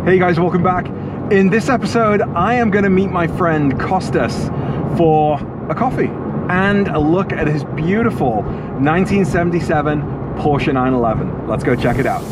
Hey guys, welcome back. In this episode, I am going to meet my friend Kostas for a coffee and a look at his beautiful 1977 Porsche 911. Let's go check it out.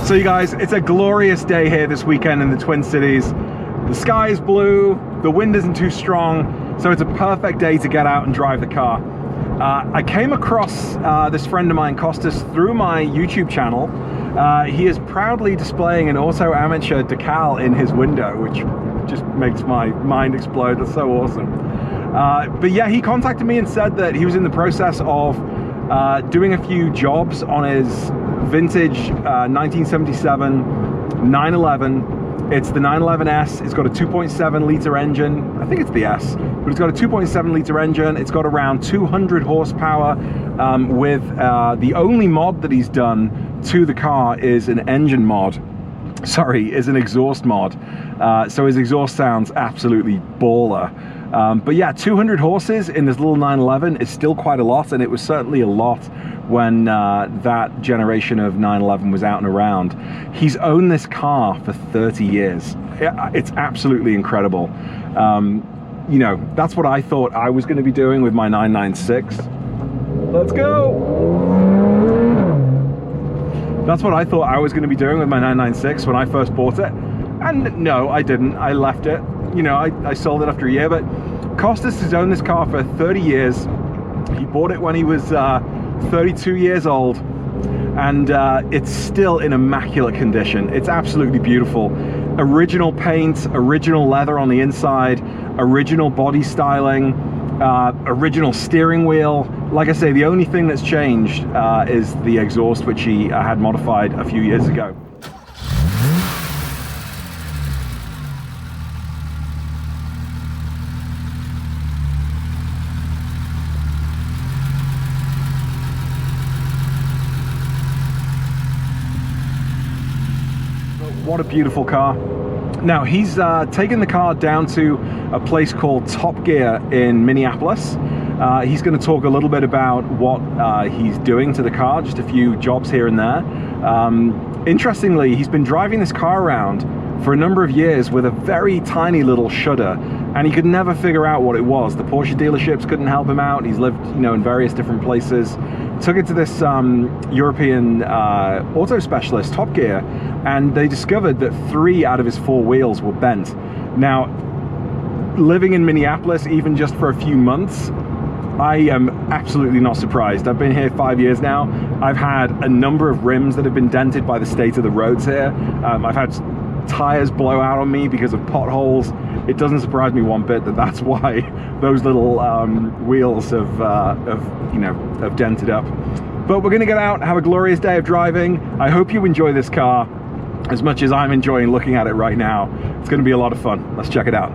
So you guys, it's a glorious day here this weekend in the Twin Cities. The sky is blue, the wind isn't too strong, so it's a perfect day to get out and drive the car. I came across this friend of mine, Kostas, through my YouTube channel. He is proudly displaying an auto amateur decal in his window, which just makes my mind explode. That's so awesome. But yeah, he contacted me and said that he was in the process of doing a few jobs on his vintage 1977 911. It's the 911S. It's got a 2.7 liter engine. I think it's the S, but it's got a 2.7 liter engine. It's got around 200 horsepower with the only mod that he's done to the car is an engine mod. Sorry, is an exhaust mod. So his exhaust sounds absolutely baller. But yeah, 200 horses in this little 911 is still quite a lot, and it was certainly a lot when that generation of 911 was out and around. He's owned this car for 30 years. It's absolutely incredible. You know, that's what I thought I was going to be doing with my 996. Let's go! That's what I thought I was going to be doing with my 996 when I first bought it. And no, I didn't. I left it. You know, I sold it after a year, but Kostas has owned this car for 30 years. He bought it when he was 32 years old, and it's still in immaculate condition. It's absolutely beautiful. Original paint, original leather on the inside, original body styling, original steering wheel. Like I say, the only thing that's changed is the exhaust, which he had modified a few years ago. What a beautiful car. Now he's taken the car down to a place called Top Gear in Minneapolis. He's going to talk a little bit about what he's doing to the car, just a few jobs here and there. Interestingly, he's been driving this car around for a number of years with a very tiny little shudder, and he could never figure out what it was. The Porsche dealerships couldn't help him out. He's lived, you know, in various different places. Took it to this European auto specialist, Top Gear, and they discovered that 3 out of his 4 wheels were bent. Now, living in Minneapolis, even just for a few months, I am absolutely not surprised. I've been here 5 years now. I've had a number of rims that have been dented by the state of the roads here. I've had tires blow out on me because of potholes. It doesn't surprise me one bit that that's why those little wheels have dented up. But we're gonna get out, have a glorious day of driving. I hope you enjoy this car as much as I'm enjoying looking at it right now. It's gonna be a lot of fun. Let's check it out.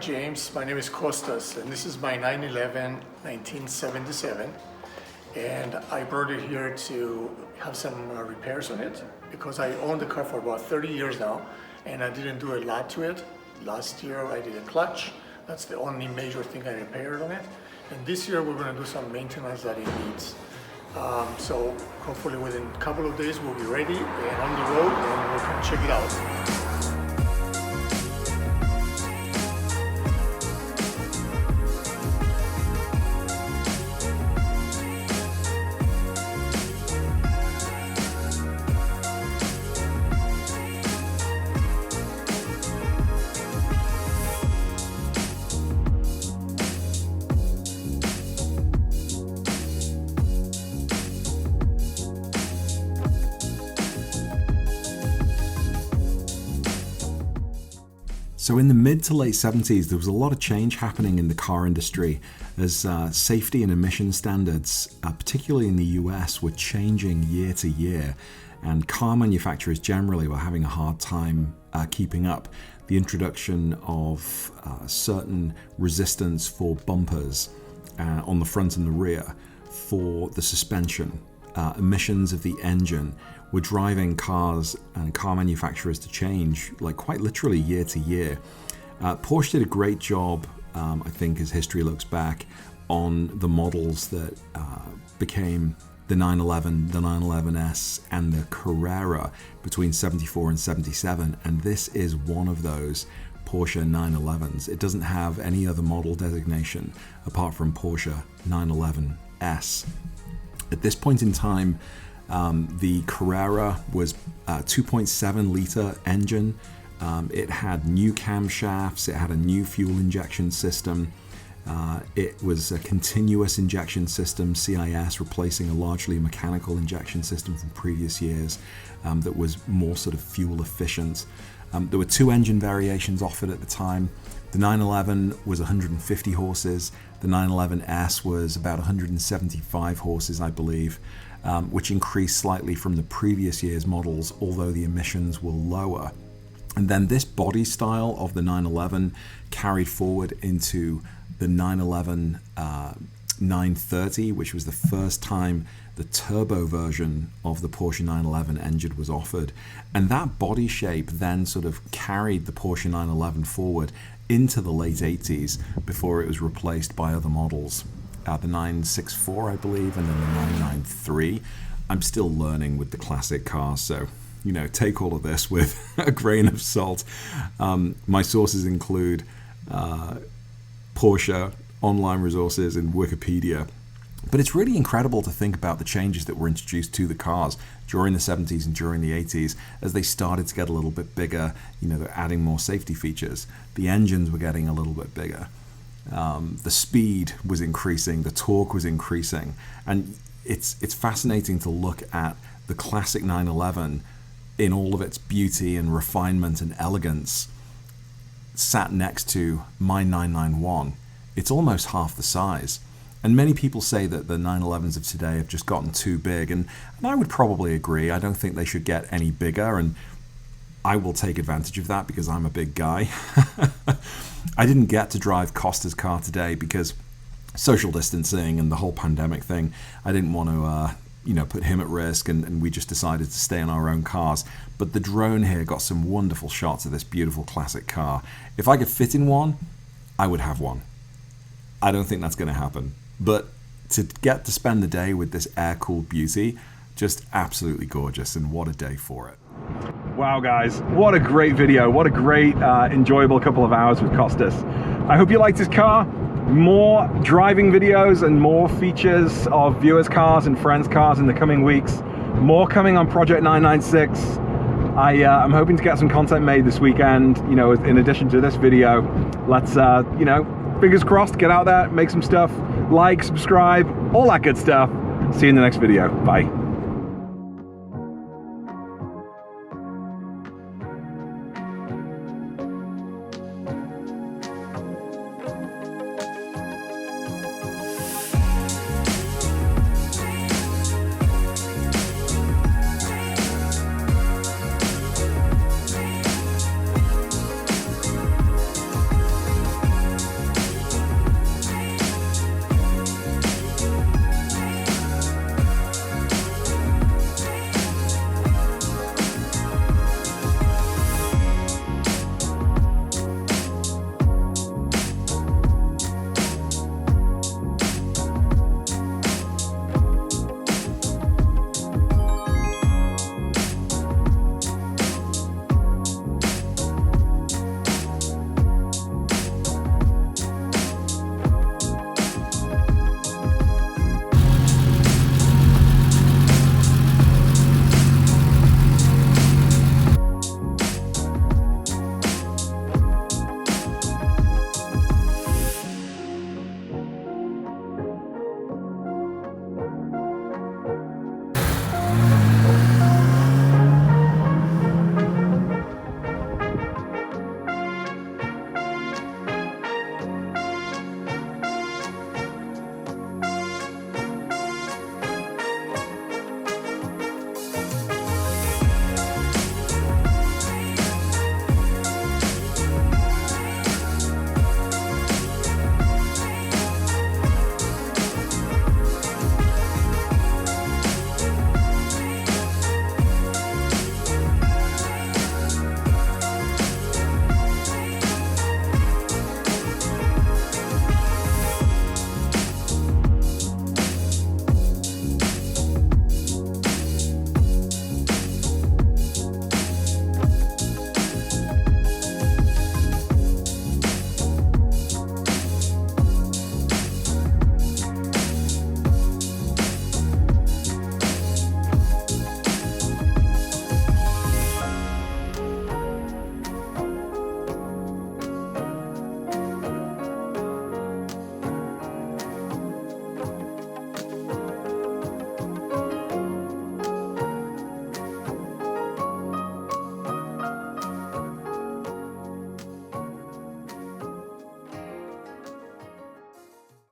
James, my name is Kostas, and this is my 911 1977. and I brought it here to have some repairs on it because I own the car for about 30 years now and I didn't do a lot to it. Last year I did a clutch. That's the only major thing I repaired on it. And this year we're going to do some maintenance that it needs. So hopefully within a couple of days we'll be ready and on the road and we can check it out. So in the mid to late 70s, there was a lot of change happening in the car industry as safety and emission standards, particularly in the US, were changing year to year, and car manufacturers generally were having a hard time keeping up. The introduction of certain resistance for bumpers on the front and the rear, for the suspension, emissions of the engine, were driving cars and car manufacturers to change, like quite literally year to year. Porsche did a great job, I think, as history looks back, on the models that became the 911, the 911S, and the Carrera between 74 and 77, and this is one of those Porsche 911s. It doesn't have any other model designation apart from Porsche 911S. At this point in time, the Carrera was a 2.7 litre engine. It had new camshafts, it had a new fuel injection system. It was a continuous injection system, CIS, replacing a largely mechanical injection system from previous years that was more sort of fuel efficient. There were two engine variations offered at the time. The 911 was 150 horses. The 911S was about 175 horses, I believe, which increased slightly from the previous year's models, although the emissions were lower. And then this body style of the 911 carried forward into the 911 930, which was the first time the turbo version of the Porsche 911 engine was offered. And that body shape then sort of carried the Porsche 911 forward into the late 80s before it was replaced by other models. The 964, I believe, and then the 993. I'm still learning with the classic cars, so, you know, take all of this with a grain of salt. My sources include Porsche online resources and Wikipedia. But it's really incredible to think about the changes that were introduced to the cars during the 70s and during the 80s as they started to get a little bit bigger. You know, they're adding more safety features. The engines were getting a little bit bigger. The speed was increasing, the torque was increasing. And it's fascinating to look at the classic 911 in all of its beauty and refinement and elegance sat next to my 991. It's almost half the size. And many people say that the 911s of today have just gotten too big, and I would probably agree. I don't think they should get any bigger, and I will take advantage of that because I'm a big guy. I didn't get to drive Kostas' car today because social distancing and the whole pandemic thing, I didn't want to put him at risk, and we just decided to stay in our own cars. But the drone here got some wonderful shots of this beautiful classic car. If I could fit in one, I would have one. I don't think that's going to happen. But to get to spend the day with this air-cooled beauty, just absolutely gorgeous, and what a day for it. Wow, guys, what a great video. What a great, enjoyable couple of hours with Kostas. I hope you liked this car. More driving videos and more features of viewers' cars and friends' cars in the coming weeks. More coming on Project 996. I'm hoping to get some content made this weekend, you know, in addition to this video. Let's, fingers crossed, get out there, make some stuff, like, subscribe, all that good stuff. See you in the next video. Bye.